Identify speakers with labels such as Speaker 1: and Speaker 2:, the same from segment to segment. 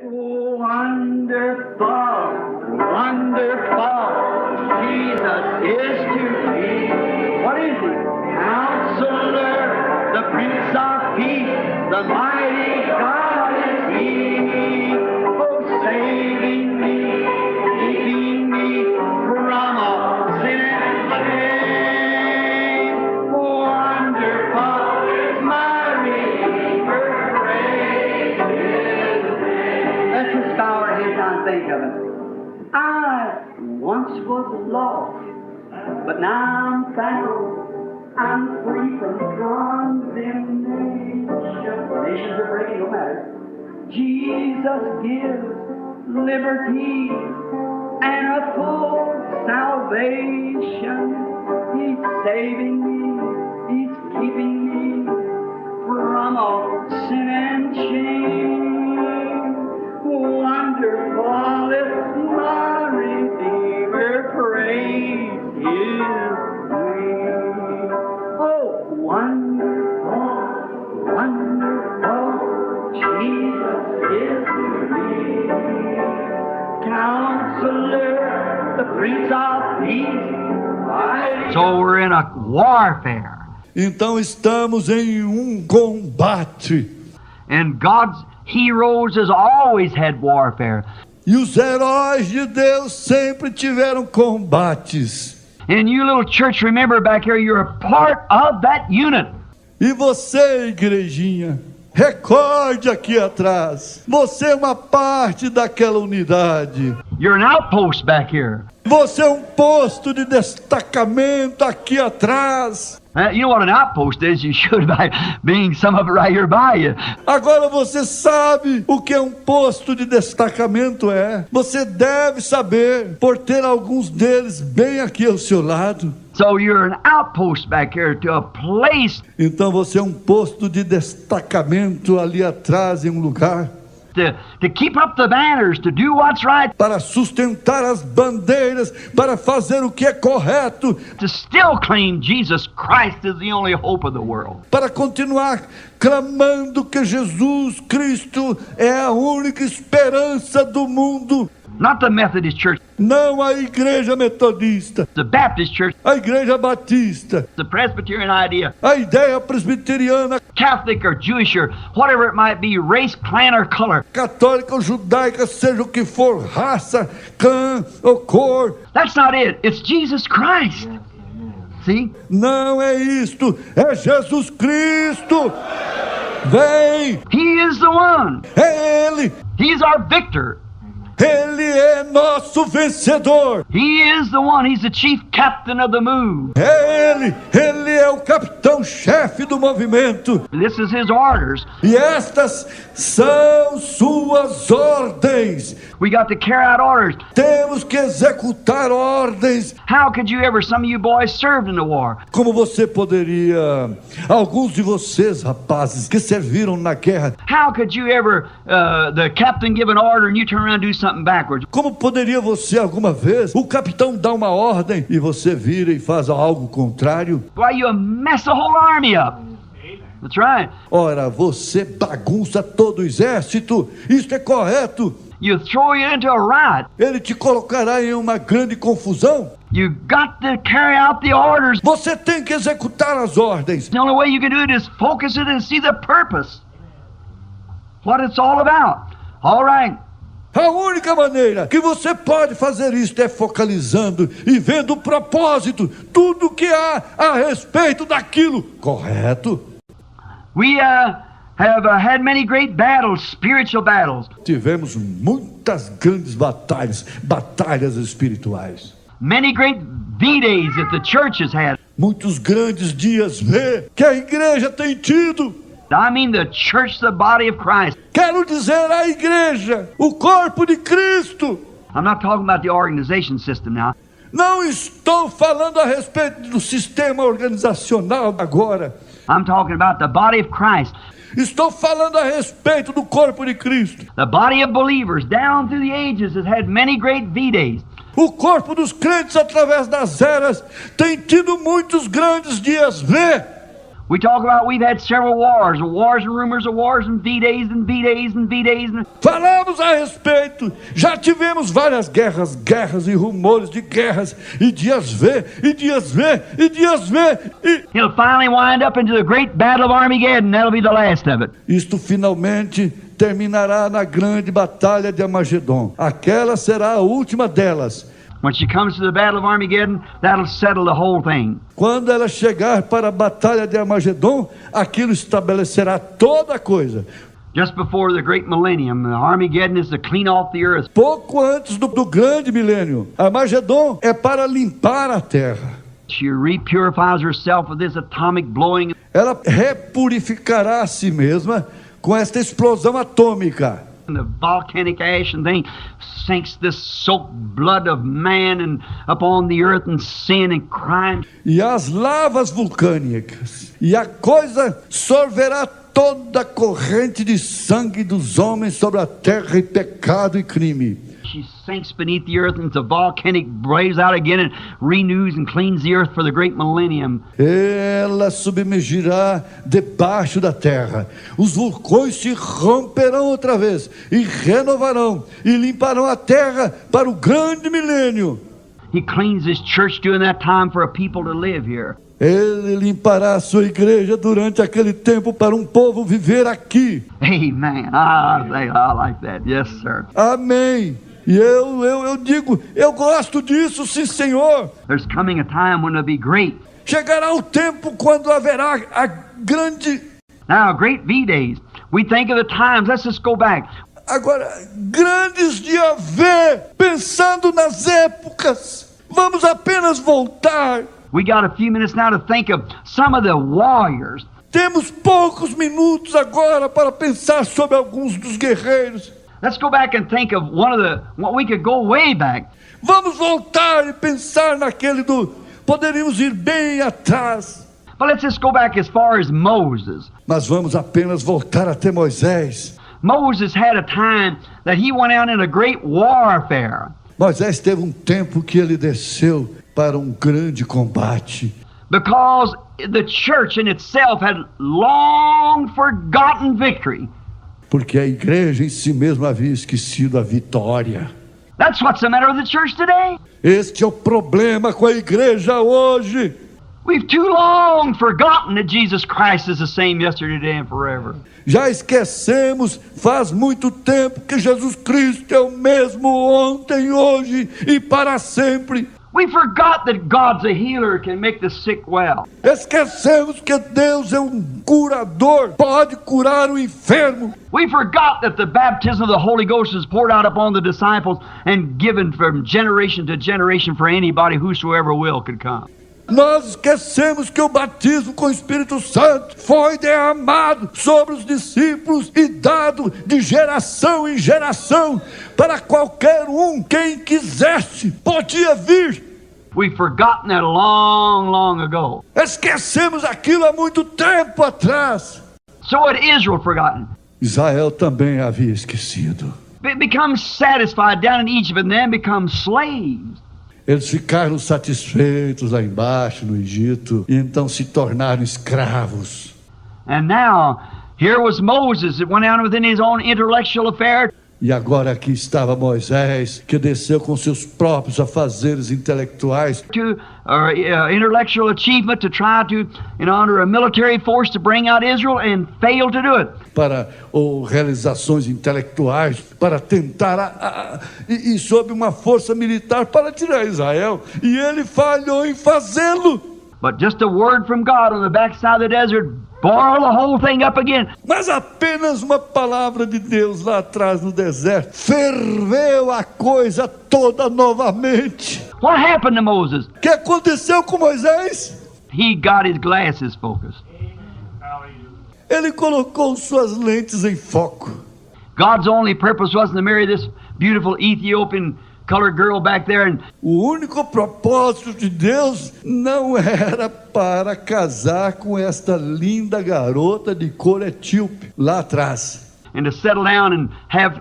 Speaker 1: Wonderful, wonderful, Jesus is to me. What is he? Counselor, the Prince of Peace, the mighty God is he. Oh, saving me, keeping me from all sin and shame. Wonderful is my Redeemer, praise his name. Let's just bow our heads and think of it. I once was lost, but now I'm found. I'm free from condemnation. Nations are breaking, no matter. Jesus gives liberty and a full salvation. He's saving me. He's keeping me from all sin and shame. Wonderful is my Redeemer, praise His name. Oh, wonderful, wonderful, Jesus is to me. Counselor, the Prince of Peace.
Speaker 2: So we're in a warfare.
Speaker 3: Então estamos em combate.
Speaker 2: And God's heroes has always had warfare.
Speaker 3: E os heróis de Deus sempre tiveram combates.
Speaker 2: And you little church, remember back here, you're a part of that unit.
Speaker 3: E você, igrejinha, recorde aqui atrás. Você é uma parte daquela unidade.
Speaker 2: You're an outpost back here.
Speaker 3: Você é um posto de destacamento aqui atrás.
Speaker 2: You know what an outpost is? You should by being some of it right here by you.
Speaker 3: Agora você sabe o que um posto de destacamento é. Você deve saber por ter alguns deles bem aqui ao seu lado.
Speaker 2: So you're an outpost back here to a place.
Speaker 3: Então você é um posto de destacamento ali atrás em um lugar.
Speaker 2: To keep up the banners, to do what's right.
Speaker 3: Para sustentar as bandeiras, para fazer o que é correto.
Speaker 2: To still claim Jesus Christ is the only hope of the world.
Speaker 3: Para continuar clamando que Jesus Cristo é a única esperança do mundo.
Speaker 2: Not the Methodist Church.
Speaker 3: Não a igreja metodista.
Speaker 2: The Baptist Church.
Speaker 3: A igreja batista.
Speaker 2: The Presbyterian idea.
Speaker 3: A ideia presbiteriana.
Speaker 2: Catholic or Jewish or whatever it might be, race, clan or color.
Speaker 3: Católica ou judaica, seja o que for, raça, clã ou cor.
Speaker 2: That's not it. It's Jesus Christ. See?
Speaker 3: Não é isto. É Jesus Cristo. Vem.
Speaker 2: He is the one.
Speaker 3: É Ele.
Speaker 2: He's our victor.
Speaker 3: Ele é nosso vencedor.
Speaker 2: He is the one. He's the chief captain of the move.
Speaker 3: É Ele. Ele é o capitão-chefe do movimento.
Speaker 2: This is His orders.
Speaker 3: E estas são suas ordens.
Speaker 2: We got to carry out orders.
Speaker 3: Temos que executar ordens.
Speaker 2: How could you ever, some of you boys served in the war.
Speaker 3: Como você poderia, alguns de vocês, rapazes, que serviram na guerra.
Speaker 2: How could you ever, the captain give an order and you turn around and do something backwards?
Speaker 3: Como poderia você alguma vez, o capitão dá uma ordem e você vira e faz algo contrário?
Speaker 2: Why, you mess the whole army up. That's right.
Speaker 3: Ora, você bagunça todo o exército. Isso é correto.
Speaker 2: You throw it into a riot.
Speaker 3: Ele te colocará em uma grande confusão.
Speaker 2: You got to carry out the orders.
Speaker 3: Você tem que executar as ordens.
Speaker 2: The only way you can do it is focus it and see the purpose. What it's all about. All right.
Speaker 3: A única maneira que você pode fazer isto é focalizando e vendo o propósito, tudo que há a respeito daquilo. Correto?
Speaker 2: We have had many great battles, spiritual battles.
Speaker 3: Tivemos muitas grandes batalhas espirituais.
Speaker 2: Many great V-days that the church has had.
Speaker 3: Muitos grandes dias V que a igreja tem tido.
Speaker 2: I mean the church, the body of Christ.
Speaker 3: Quero dizer a igreja, o corpo de Cristo.
Speaker 2: I'm not talking about the organization system now.
Speaker 3: Não estou falando a respeito do sistema organizacional agora.
Speaker 2: I'm talking about the body of Christ.
Speaker 3: Estou falando a respeito do corpo de Cristo.
Speaker 2: The body of believers down through the ages has had many great V-days.
Speaker 3: O corpo dos crentes através das eras tem tido muitos grandes dias V.
Speaker 2: We talk about we've had several wars and rumors of wars and V-days and V-days and V-days.
Speaker 3: Falamos a respeito, já tivemos várias guerras e rumores de guerras, e dias V, e dias V, e dias V, e...
Speaker 2: He'll finally wind up into the great battle of Armageddon. That'll be the last of it.
Speaker 3: Isto finalmente terminará na grande batalha de Armagedon. Aquela será a última delas.
Speaker 2: When she comes to the battle of Armageddon, that'll settle the whole thing.
Speaker 3: Quando ela chegar para a batalha de Armagedon, aquilo estabelecerá toda a coisa.
Speaker 2: Just before the great millennium, the Armageddon is to clean off the earth.
Speaker 3: Pouco antes do grande milênio, Armagedon é para limpar a terra.
Speaker 2: She repurifies herself with this atomic blowing.
Speaker 3: Ela repurificará a si mesma com esta explosão atômica.
Speaker 2: And the volcanic ash and thing sinks this soaked blood of man and upon the earth and sin and crime.
Speaker 3: E as lavas vulcânicas, e a coisa sorverá toda a corrente de sangue dos homens sobre a terra e pecado e crime.
Speaker 2: She sinks beneath the earth and the volcanic breaks out again and renews and cleans the earth for the great millennium.
Speaker 3: Ela submergirá debaixo da terra. Os vulcões se romperão outra vez e renovarão e limparão a terra para o grande milênio.
Speaker 2: He cleans his church during that time for a people to live here.
Speaker 3: Ele limpará a sua igreja durante aquele tempo para um povo viver aqui.
Speaker 2: Amen. I like that. Yes, sir.
Speaker 3: Amém. E eu digo, eu gosto disso, sim, Senhor.
Speaker 2: There's coming a time when it'll be great.
Speaker 3: Chegará o tempo quando haverá a grande...
Speaker 2: Now, great V-days. We think of the times. Let's just go back.
Speaker 3: Agora, grandes dia V, pensando nas épocas. Vamos apenas voltar.
Speaker 2: We got a few minutes now to think of some of the warriors.
Speaker 3: Temos poucos minutos agora para pensar sobre alguns dos guerreiros.
Speaker 2: Let's go back and think of what we could go way back.
Speaker 3: Vamos voltar e pensar naquele poderíamos ir bem atrás.
Speaker 2: But let's just go back as far as Moses.
Speaker 3: Mas vamos apenas voltar até Moisés.
Speaker 2: Moses had a time that he went out in a great warfare.
Speaker 3: Moisés teve um tempo que ele desceu para um grande combate.
Speaker 2: Because the church in itself had long forgotten victory.
Speaker 3: Porque a igreja em si mesma havia esquecido a vitória.
Speaker 2: That's what's the matter with the church today.
Speaker 3: Este é o problema com a igreja hoje.
Speaker 2: We've too long forgotten that Jesus Christ is the same yesterday, today, and forever.
Speaker 3: Já esquecemos faz muito tempo que Jesus Cristo é o mesmo ontem, hoje e para sempre.
Speaker 2: We forgot that God's a healer, can make the sick well.
Speaker 3: Esquecemos que Deus é um curador, pode curar o enfermo.
Speaker 2: We forgot that the baptism of the Holy Ghost is poured out upon the disciples and given from generation to generation for anybody whosoever will could come.
Speaker 3: Nós esquecemos que o batismo com o Espírito Santo foi derramado sobre os discípulos e dado de geração em geração para qualquer um, quem quisesse, podia vir.
Speaker 2: We've forgotten that long ago.
Speaker 3: Esquecemos aquilo há muito tempo atrás.
Speaker 2: So had Israel forgotten.
Speaker 3: Israel também havia esquecido.
Speaker 2: It becomes satisfied down in Egypt and then becomes slaves.
Speaker 3: Eles ficaram satisfeitos lá embaixo no Egito e então se tornaram escravos.
Speaker 2: And now, here was Moses that went out within his own intellectual affair.
Speaker 3: E agora aqui estava Moisés, que desceu com seus próprios afazeres intelectuais.
Speaker 2: To intellectual achievement to try to, under a military force to bring out Israel and failed to do it.
Speaker 3: Para realizações intelectuais, para tentar, e sob uma força militar para tirar Israel. E ele falhou em fazê-lo.
Speaker 2: But just a word from God on the backside of the desert boiled the whole thing up again.
Speaker 3: Mas apenas uma palavra de Deus lá atrás no deserto ferveu a coisa toda novamente.
Speaker 2: What happened to Moses?
Speaker 3: O que aconteceu com Moisés?
Speaker 2: He got his glasses focused.
Speaker 3: Ele colocou suas lentes em foco.
Speaker 2: God's only purpose wasn't to marry this beautiful Ethiopian colored girl back there and
Speaker 3: o único propósito de Deus não era para casar com esta linda garota de cor etíope lá atrás.
Speaker 2: And to settle down and have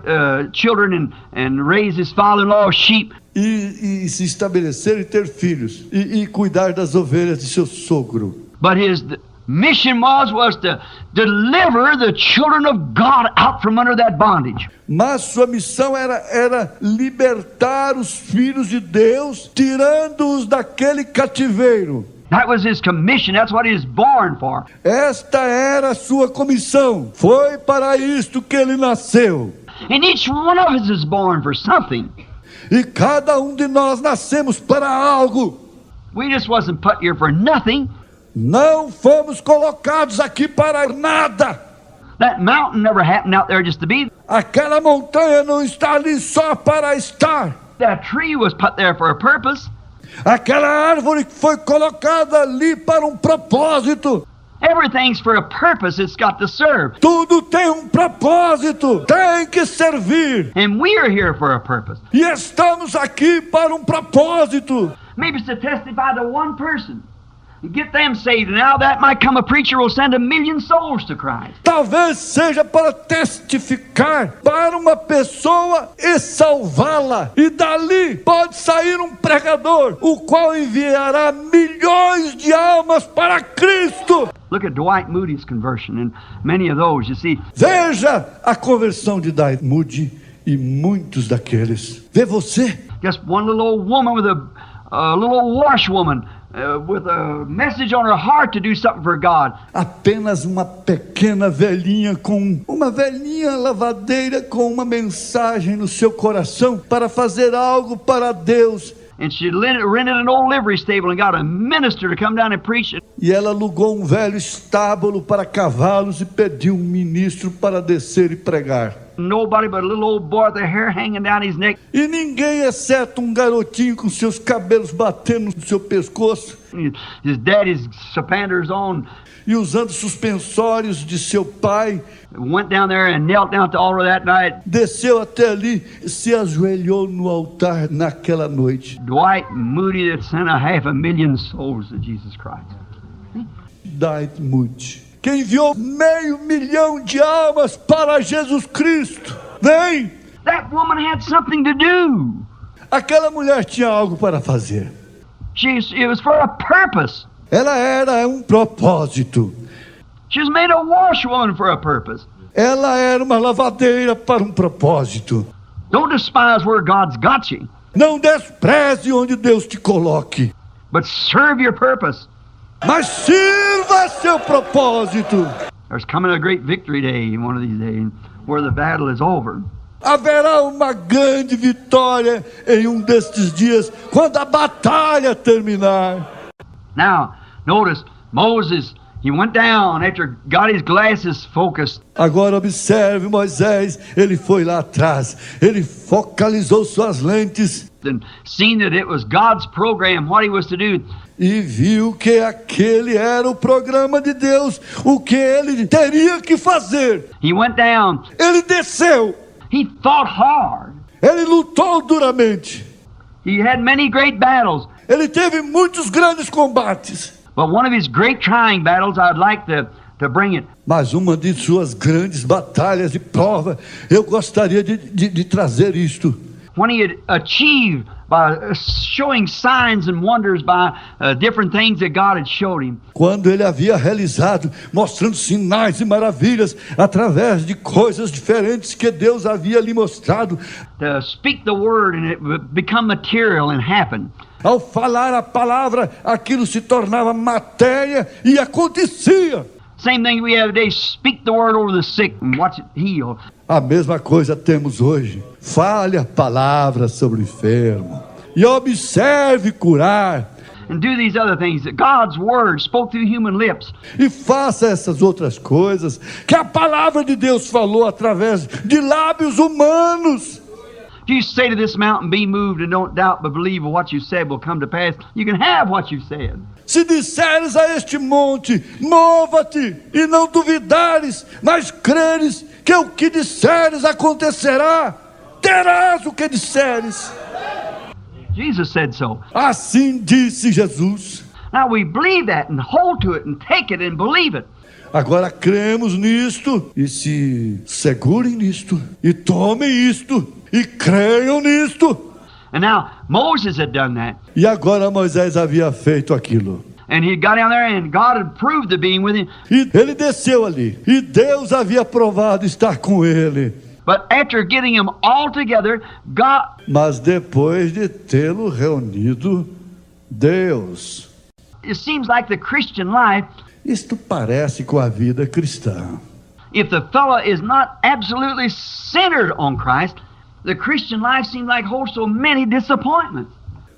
Speaker 2: children and raise his father-in-law's sheep.
Speaker 3: E se estabelecer e ter filhos e cuidar das ovelhas de seu sogro.
Speaker 2: But his mission was to deliver the children of God out from under that bondage.
Speaker 3: Mas sua missão era libertar os filhos de Deus, tirando-os daquele cativeiro.
Speaker 2: That was his commission. That's what he was born for.
Speaker 3: Esta era a sua comissão. Foi para isto que ele nasceu.
Speaker 2: And each one of us is born for something.
Speaker 3: E cada um de nós nascemos para algo.
Speaker 2: We just wasn't put here for nothing.
Speaker 3: Não fomos colocados aqui para nada.
Speaker 2: That mountain never happened out there just to be.
Speaker 3: Aquela montanha não está ali só para estar.
Speaker 2: That tree was put there for a purpose.
Speaker 3: Aquela árvore foi colocada ali para um propósito.
Speaker 2: Everything's for a purpose. It's got to serve.
Speaker 3: Tudo tem um propósito, tem que servir.
Speaker 2: And we are here for a purpose.
Speaker 3: E estamos aqui para um propósito.
Speaker 2: Maybe it's to testify to one person. And get them saved. And now that might come a preacher will send 1 million souls to Christ.
Speaker 3: Talvez seja para testificar para uma pessoa e salvá-la. E dali pode sair um pregador, o qual enviará milhões de almas para Cristo.
Speaker 2: Look at Dwight Moody's conversion and many of those, you see.
Speaker 3: Veja a conversão de Dwight Moody e muitos daqueles. Vê você.
Speaker 2: Just one little old woman with a little old washwoman with a message on her heart to do something for God.
Speaker 3: Apenas uma pequena velhinha com uma velhinha lavadeira com uma mensagem no seu coração para fazer algo para Deus.
Speaker 2: And she rented an old livery stable and got a minister to come down and preach it.
Speaker 3: E ela alugou um velho estábulo para cavalos e pediu um ministro para descer e pregar.
Speaker 2: Nobody but a little old boy with the hair hanging down his neck.
Speaker 3: E ninguém exceto um garotinho com seus cabelos batendo no seu pescoço.
Speaker 2: His daddy's sapanders on.
Speaker 3: E usando suspensórios de seu pai.
Speaker 2: Went down there and knelt down at the altar that night.
Speaker 3: Desceu até ali e se ajoelhou no altar naquela noite.
Speaker 2: Dwight Moody that sent 500,000 souls to Jesus Christ.
Speaker 3: Dwight Moody, que enviou 500 milhões de almas para Jesus Cristo. Vem!
Speaker 2: That woman had something to do.
Speaker 3: Aquela mulher tinha algo para fazer.
Speaker 2: It was for a purpose.
Speaker 3: Ela era um propósito.
Speaker 2: She was made a washwoman for a purpose.
Speaker 3: Ela era uma lavadeira para um propósito.
Speaker 2: Don't despise where God's got you.
Speaker 3: Não despreze onde Deus te coloque.
Speaker 2: But serve your purpose.
Speaker 3: Mas sirva seu propósito.
Speaker 2: There's coming a great victory day one of these days where the battle is over.
Speaker 3: Haverá uma grande vitória em um destes dias quando a batalha terminar.
Speaker 2: Now, notice Moses, he went down after got his glasses focused.
Speaker 3: Agora observe Moisés, ele foi lá atrás, ele focalizou suas lentes
Speaker 2: And seen that it was God's program, what he was to do.
Speaker 3: e viu que aquele era o programa de Deus, o que ele teria que fazer.
Speaker 2: He went down.
Speaker 3: Ele desceu,
Speaker 2: He fought hard.
Speaker 3: ele lutou duramente,
Speaker 2: He had many great battles.
Speaker 3: ele teve muitos grandes combates.
Speaker 2: But one of his great trying battles, I'd like to bring it.
Speaker 3: Mas uma de suas grandes batalhas de prova, eu gostaria de trazer isto.
Speaker 2: When he had achieved by showing signs and wonders by different things that God had showed him.
Speaker 3: Quando ele havia realizado, mostrando sinais e maravilhas através de coisas diferentes que Deus havia lhe mostrado.
Speaker 2: To speak the word and it would become material and happen.
Speaker 3: Ao falar a palavra, aquilo se tornava matéria e acontecia.
Speaker 2: Same thing we have today, speak the word over the sick and watch it heal.
Speaker 3: A mesma coisa temos hoje. Fale a palavra sobre o enfermo e observe curar.
Speaker 2: And do these other things that God's word spoke through human lips.
Speaker 3: E faça essas outras coisas que a palavra de Deus falou através de lábios humanos.
Speaker 2: If you say to this mountain, be moved, and don't doubt but believe what you said will come to pass, you can have what you said.
Speaker 3: Se disseres a este monte, mova-te, e não duvidares, mas creres que o que disseres acontecerá, terás o que disseres.
Speaker 2: Jesus said so.
Speaker 3: Assim disse Jesus.
Speaker 2: Now we believe that and hold to it and take it and believe it.
Speaker 3: Agora cremos nisto e se segurem nisto e tomem isto e creiam nisto.
Speaker 2: And now Moses had done that.
Speaker 3: E agora Moisés havia feito aquilo.
Speaker 2: And he got down there and God had proved the being with him.
Speaker 3: E ele desceu ali. E Deus havia provado estar com ele.
Speaker 2: But after getting him all together, God...
Speaker 3: Mas depois de tê-lo reunido, Deus...
Speaker 2: It seems like the Christian life,
Speaker 3: Isto parece com a vida cristã.
Speaker 2: if the fellow is not absolutely centered on Christ, the Christian life seems like holds so many disappointments.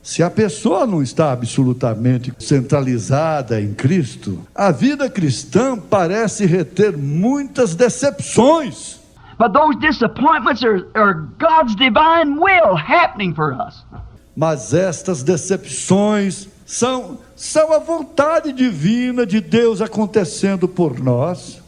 Speaker 3: Se a pessoa não está absolutamente centralizada em Cristo, a vida cristã parece reter muitas decepções.
Speaker 2: But those disappointments are God's divine will happening for us.
Speaker 3: Mas estas decepções são a vontade divina de Deus acontecendo por nós.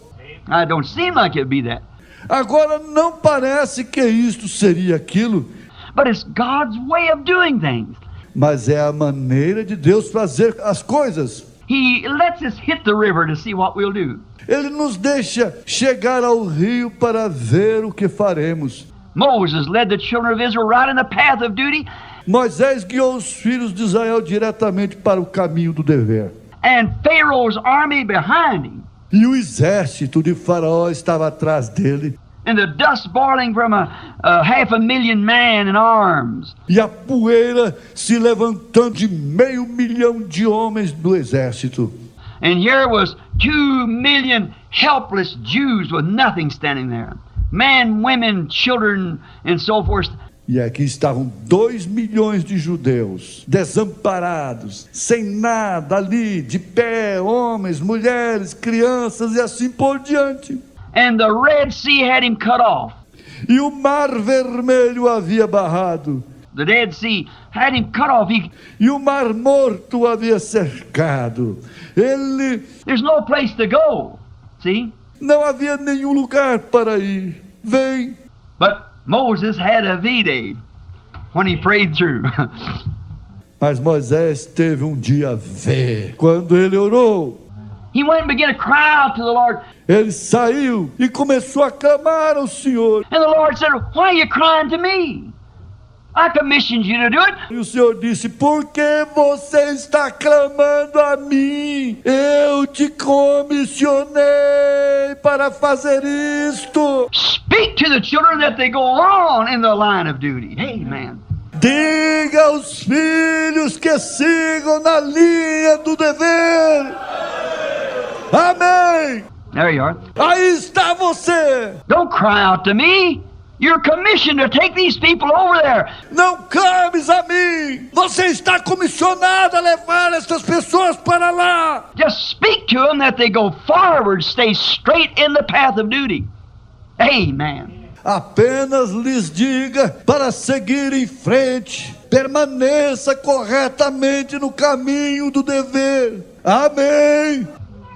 Speaker 2: It don't seem like it'd be that.
Speaker 3: Agora, não parece que isto seria aquilo,
Speaker 2: But it's God's way of doing things.
Speaker 3: mas é a maneira de Deus fazer as coisas.
Speaker 2: He lets us hit the river to see what we'll do.
Speaker 3: Ele nos deixa chegar ao rio para ver o que faremos.
Speaker 2: Moses led the children of Israel right in the path of duty,
Speaker 3: Moisés guiou os filhos de Israel diretamente para o caminho do dever.
Speaker 2: and Pharaoh's army behind him,
Speaker 3: E o exército de Faraó estava atrás dele.
Speaker 2: and the dust boiling from a 500,000 man in arms.
Speaker 3: E a poeira se levantando de 500,000 de homens do exército.
Speaker 2: And here was 2 million helpless Jews with nothing standing there. Men, women, children, and so forth.
Speaker 3: E aqui estavam 2 milhões de judeus, desamparados, sem nada ali, de pé, homens, mulheres, crianças e assim por diante.
Speaker 2: And the Red Sea had him cut off.
Speaker 3: E o mar vermelho havia barrado.
Speaker 2: The Dead Sea had him cut off.
Speaker 3: E o mar morto havia cercado.
Speaker 2: There's no place to go. See?
Speaker 3: Não havia nenhum lugar para ir. Vem.
Speaker 2: But Moses had a V-Day when he prayed through.
Speaker 3: Mas Moisés teve um dia V. Quando ele orou,
Speaker 2: He went and began to cry out to the Lord.
Speaker 3: ele saiu e começou a clamar ao Senhor.
Speaker 2: And the Lord said, "Why are you crying to me? I commissioned you to do it."
Speaker 3: E o Senhor disse: por que você está clamando a mim? Eu te comissionei para fazer isto.
Speaker 2: Speak to the children that they go on in the line of duty. Amen.
Speaker 3: Diga aos filhos que sigam na linha do dever. Amém.
Speaker 2: There you are.
Speaker 3: Aí está você.
Speaker 2: Don't cry out to me. You're commissioned to take these people over there.
Speaker 3: Não clames a mim. Você está comissionado a levar estas pessoas para lá.
Speaker 2: Just speak to them that they go forward, stay straight in the path of duty. Amen.
Speaker 3: Apenas lhes diga para seguir em frente. Permaneça corretamente no caminho do dever. Amém.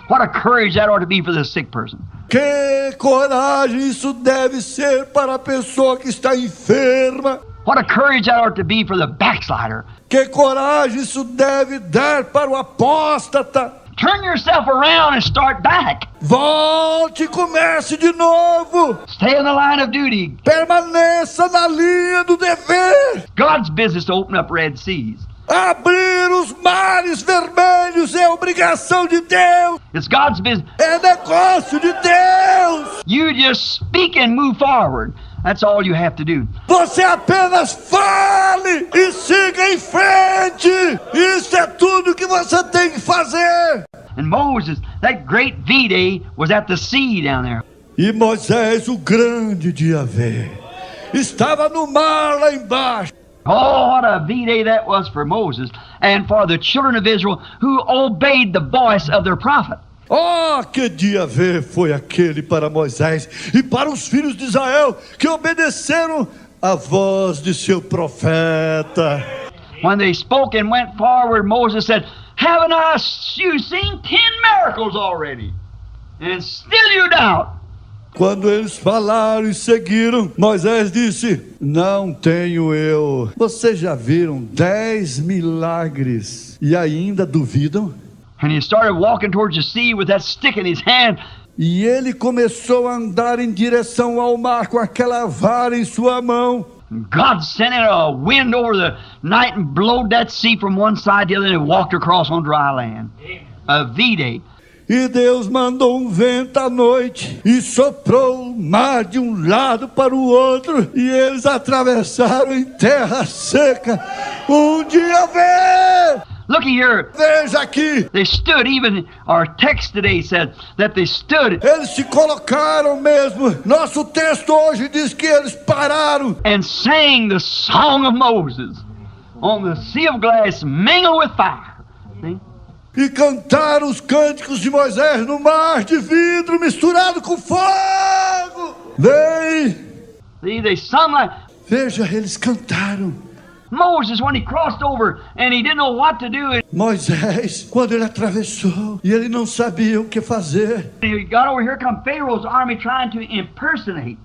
Speaker 2: What a courage that ought to be for the sick person.
Speaker 3: Que coragem isso deve ser para a pessoa que está enferma.
Speaker 2: What a courage that ought to be for the backslider.
Speaker 3: Que coragem isso deve dar para o apóstata.
Speaker 2: Turn yourself around and start back.
Speaker 3: Volte e comece de novo.
Speaker 2: Stay in the line of duty.
Speaker 3: Permaneça na linha do dever.
Speaker 2: God's business to open up Red Seas.
Speaker 3: Abrir os mares vermelhos é obrigação de Deus.
Speaker 2: It's God's business.
Speaker 3: É negócio de Deus.
Speaker 2: You just speak and move forward. That's all you have to do.
Speaker 3: Você apenas fale e siga em frente. Isso é tudo que você tem que fazer.
Speaker 2: And Moses, that great V-Day was at the sea down there.
Speaker 3: E Moisés, o grande dia V, estava no mar lá embaixo.
Speaker 2: Oh, what a V-Day that was for Moses and for the children of Israel who obeyed the voice of their prophet.
Speaker 3: Oh, que dia V foi aquele para Moisés e para os filhos de Israel que obedeceram a voz de seu profeta.
Speaker 2: When they spoke and went forward, Moses said, "Haven't you seen 10 miracles already? And still you doubt."
Speaker 3: Quando eles falaram e seguiram, Moisés disse: não tenho eu. Vocês já viram 10 milagres e ainda duvidam?
Speaker 2: And he started walking towards the sea with that stick in his hand.
Speaker 3: E ele começou a andar em direção ao mar com aquela vara em sua mão.
Speaker 2: God sent in a wind over the night and blowed that sea from one side to the other, and it walked across on dry land. A V-Day.
Speaker 3: E Deus mandou um vento à noite e soprou o mar de um lado para o outro, e eles atravessaram em terra seca. Um dia vê!
Speaker 2: Looky here.
Speaker 3: Veja aqui.
Speaker 2: They stood, even our text today said that they stood
Speaker 3: Eles se colocaram mesmo. Nosso texto hoje diz que eles pararam
Speaker 2: and sang the song of Moses on the sea of glass mingled with fire. See?
Speaker 3: e cantaram os cânticos de Moisés no mar de vidro misturado com fogo. Vem!
Speaker 2: See, they sung like
Speaker 3: Veja, eles cantaram.
Speaker 2: Moses when he crossed over and he didn't know what to do.
Speaker 3: Moisés, quando ele atravessou e ele não sabia o que fazer.
Speaker 2: He got over here, come Pharaoh's army trying to impersonate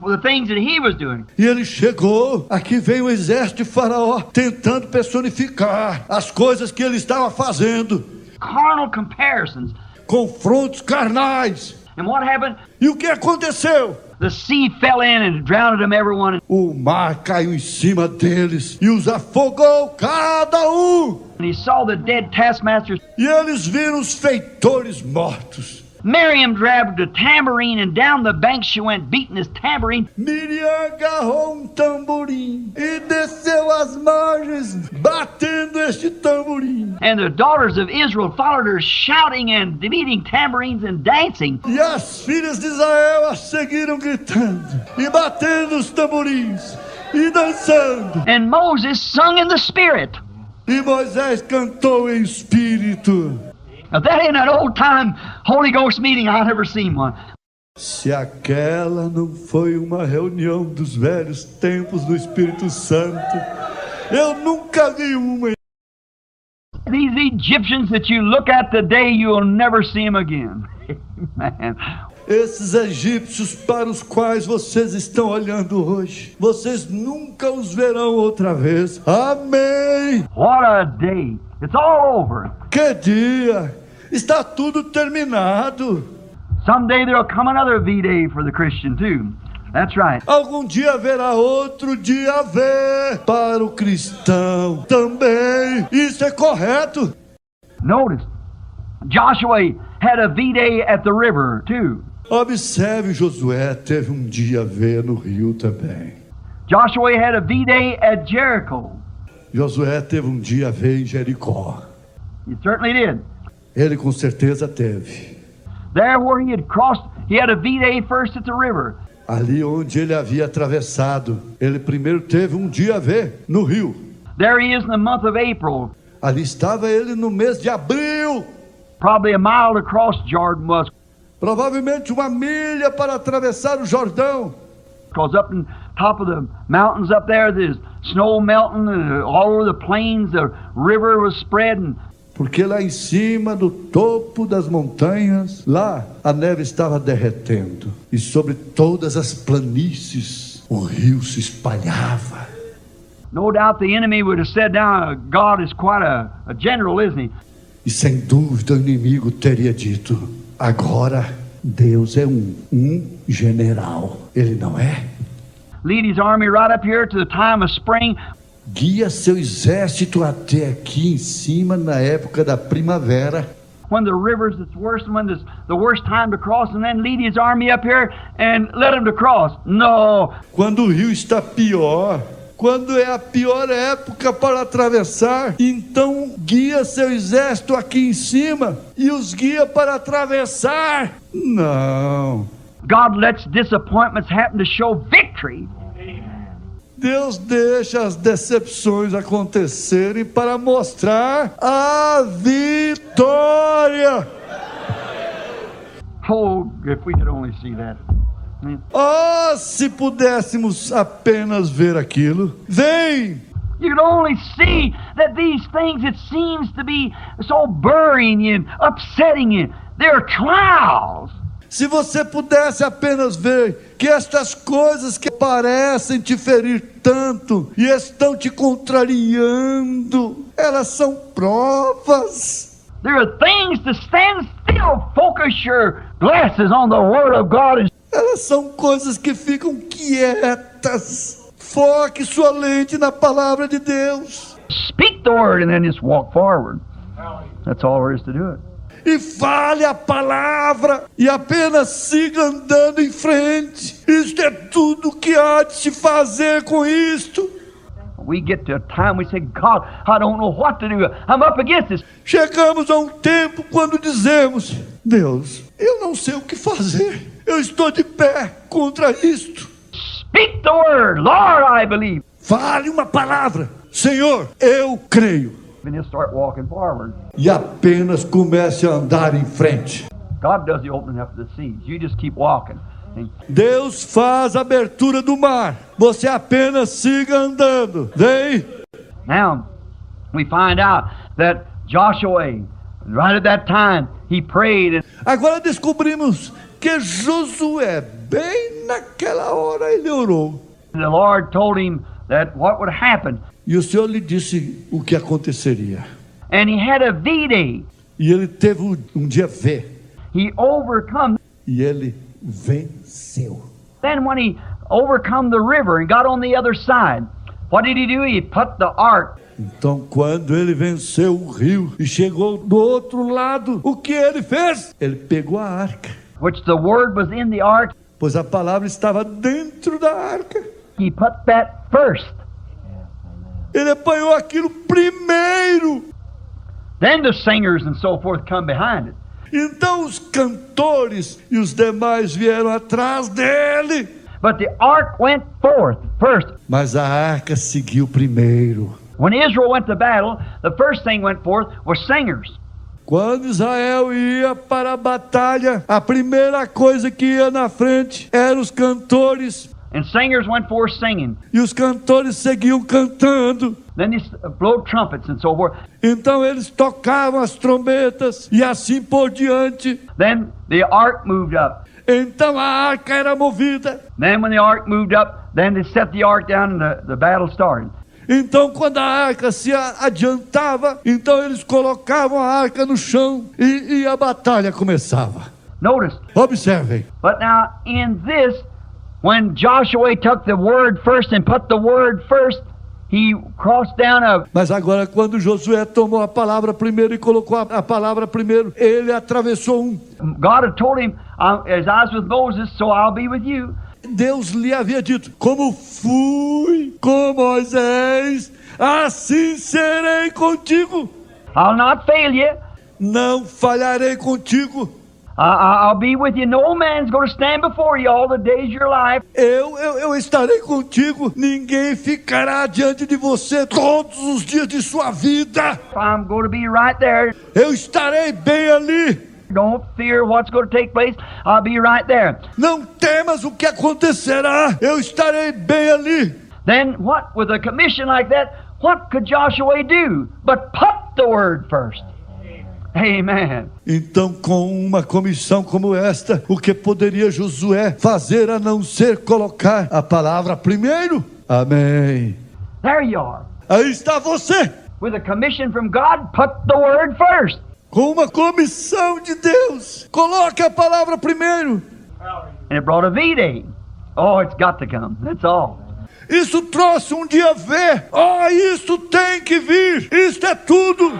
Speaker 2: the things that he was doing.
Speaker 3: E ele chegou, aqui vem o exército de Faraó tentando personificar as coisas que ele estava fazendo.
Speaker 2: Carnal comparisons.
Speaker 3: Confrontos carnais.
Speaker 2: And what happened?
Speaker 3: E o que aconteceu?
Speaker 2: The sea fell in and drowned them, everyone.
Speaker 3: O mar caiu em cima deles e os afogou cada um.
Speaker 2: And he saw the dead taskmasters.
Speaker 3: E eles viram os feitores mortos.
Speaker 2: Miriam grabbed a tambourine and down the bank she went beating his tambourine.
Speaker 3: Miriam agarrou tamborim e desceu as margens batendo este tamborim.
Speaker 2: And the daughters of Israel followed her shouting and beating tambourines and dancing.
Speaker 3: E as filhas de Israel a seguiram gritando e batendo os tamborins e dançando.
Speaker 2: And Moses sung in the spirit.
Speaker 3: E Moisés cantou em espírito.
Speaker 2: Now that ain't an old time Holy Ghost meeting. I've never seen one.
Speaker 3: Se aquela não foi uma reunião dos velhos tempos do Espírito Santo, eu nunca vi uma.
Speaker 2: These Egyptians that you look at today, you'll never see them again. Man.
Speaker 3: Esses egípcios para os quais vocês estão olhando hoje, vocês nunca os verão outra vez. Amém!
Speaker 2: What a day. It's all over.
Speaker 3: Que dia! Está tudo terminado.
Speaker 2: Someday there'll come another V-Day for the Christian too. That's right.
Speaker 3: Algum dia haverá outro dia V para o cristão também. Isso é correto.
Speaker 2: Notice, Joshua had a V-Day at the river too.
Speaker 3: Observe, Josué teve um dia V no rio também.
Speaker 2: Joshua had a V-Day at Jericho.
Speaker 3: Josué teve um dia V em Jericó.
Speaker 2: He certainly did.
Speaker 3: Ele com certeza teve.
Speaker 2: There where he had crossed, he had a V-Day first at the river.
Speaker 3: Ali onde ele havia atravessado, ele primeiro teve um dia V no rio.
Speaker 2: There he is in the month of April.
Speaker 3: Ali estava ele no mês de abril.
Speaker 2: Probably a mile across Jordan was.
Speaker 3: Provavelmente uma milha para atravessar o Jordão.
Speaker 2: Because up in top of the mountains up there, there's snow melting and all over the plains, the river was spreading.
Speaker 3: Porque lá em cima, do topo das montanhas, lá a neve estava derretendo. E sobre todas as planícies, o rio se espalhava.
Speaker 2: No doubt the enemy would have said, now God is quite a general, isn't he?
Speaker 3: E sem dúvida o inimigo teria dito, agora Deus é um general. Ele não é?
Speaker 2: Lead his army right up here to the time of spring.
Speaker 3: Guia seu exército até aqui em cima na época da primavera.
Speaker 2: When the river's its worst, when there's the worst time to cross, and then lead his army up here and let him to cross. No.
Speaker 3: Quando o rio está pior, quando é a pior época para atravessar, então guia seu exército aqui em cima e os guia para atravessar. Não.
Speaker 2: God lets disappointments happen to show victory.
Speaker 3: Deus deixa as decepções acontecerem para mostrar a vitória.
Speaker 2: Oh, if we could only see that.
Speaker 3: Oh, se pudéssemos apenas ver aquilo. Vem!
Speaker 2: You can only see that these things that seems to be so burying you and upsetting you, they're trials.
Speaker 3: Se você pudesse apenas ver que estas coisas que parecem te ferir tanto e estão te contrariando, elas são provas.
Speaker 2: There are things to stand still, focus your glasses on the Word of God.
Speaker 3: Elas são coisas que ficam quietas. Foque sua lente na palavra de Deus.
Speaker 2: Speak the word and then just walk forward. That's all there is to do it.
Speaker 3: E fale a palavra e apenas siga andando em frente. Isto é tudo que há de se fazer com isto.
Speaker 2: We get to a time we say, God, I don't know what to do. I'm up against this.
Speaker 3: Chegamos a um tempo quando dizemos, Deus, eu não sei o que fazer. Eu estou de pé contra isto.
Speaker 2: Speak the word. Lord, I believe.
Speaker 3: Fale uma palavra. Senhor, eu creio.
Speaker 2: And he'll start walking forward.
Speaker 3: E apenas comece a andar em frente.
Speaker 2: God does the opening up of the seas. You just keep walking.
Speaker 3: Deus faz a abertura do mar. Você apenas siga andando. Vem.
Speaker 2: Now, we find out that Joshua, right at that time, he prayed.
Speaker 3: Agora descobrimos que Josué, bem naquela hora, ele orou.
Speaker 2: And the Lord told him that what would happen.
Speaker 3: E o Senhor lhe disse o que aconteceria.
Speaker 2: And he had a V-Day.
Speaker 3: E ele teve um dia V.
Speaker 2: He overcome.
Speaker 3: E ele venceu.
Speaker 2: Then when he overcome the river and got on the other side, what did he do? He put the ark.
Speaker 3: Então, quando ele venceu o rio e chegou do outro lado, o que ele fez? Ele pegou a arca.
Speaker 2: Which the word was in the ark.
Speaker 3: Pois a palavra estava dentro da arca.
Speaker 2: He put that first.
Speaker 3: Ele apanhou aquilo primeiro.
Speaker 2: Then the singers and so forth come behind it.
Speaker 3: Então os cantores e os demais vieram atrás dele.
Speaker 2: But the ark went forth first.
Speaker 3: Mas a arca seguiu primeiro.
Speaker 2: When Israel went to battle, the first thing went forth was singers.
Speaker 3: Quando Israel ia para a batalha, a primeira coisa que ia na frente eram os cantores.
Speaker 2: And singers went forth singing.
Speaker 3: E os cantores seguiam cantando.
Speaker 2: Then they blow trumpets and so forth.
Speaker 3: Então eles tocavam as trombetas e assim por diante.
Speaker 2: Then the ark moved up.
Speaker 3: Então a arca era movida.
Speaker 2: Then when the ark moved up, then they set the ark down and the battle started.
Speaker 3: Então quando a arca se adiantava, então eles colocavam a arca no chão e a batalha começava.
Speaker 2: Notice.
Speaker 3: Observem.
Speaker 2: But now in this, when Joshua took the word first and put the word first, he crossed down a...
Speaker 3: Mas agora quando Josué tomou a palavra primeiro e colocou a palavra primeiro, ele atravessou
Speaker 2: God had told him, as I was with Moses, so I'll be with you.
Speaker 3: Deus lhe havia dito, como fui com Moisés, assim serei contigo.
Speaker 2: I'll not fail you.
Speaker 3: Não falharei contigo.
Speaker 2: I'll be with you. No man's going to stand before you all the days of your life.
Speaker 3: Eu estarei contigo. Ninguém ficará diante de você todos os dias de sua vida.
Speaker 2: I'm going to be right there.
Speaker 3: Eu estarei bem ali.
Speaker 2: Don't fear what's going to take place. I'll be right there.
Speaker 3: Não temas o que acontecerá. Eu estarei bem ali.
Speaker 2: Then what, with a commission like that, what could Joshua do but put the word first? Amen.
Speaker 3: Então, com uma comissão como esta, o que poderia Josué fazer a não ser colocar a palavra primeiro? Amém.
Speaker 2: There you are.
Speaker 3: Aí está você.
Speaker 2: With a commission from God, put the word first.
Speaker 3: Com uma comissão de Deus, coloque a palavra primeiro.
Speaker 2: And it brought a V-Day. Oh, it's got to come. That's all.
Speaker 3: Isso trouxe um dia V. Oh, isso tem que vir. Isto é tudo.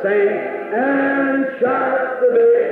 Speaker 4: saints and shut the big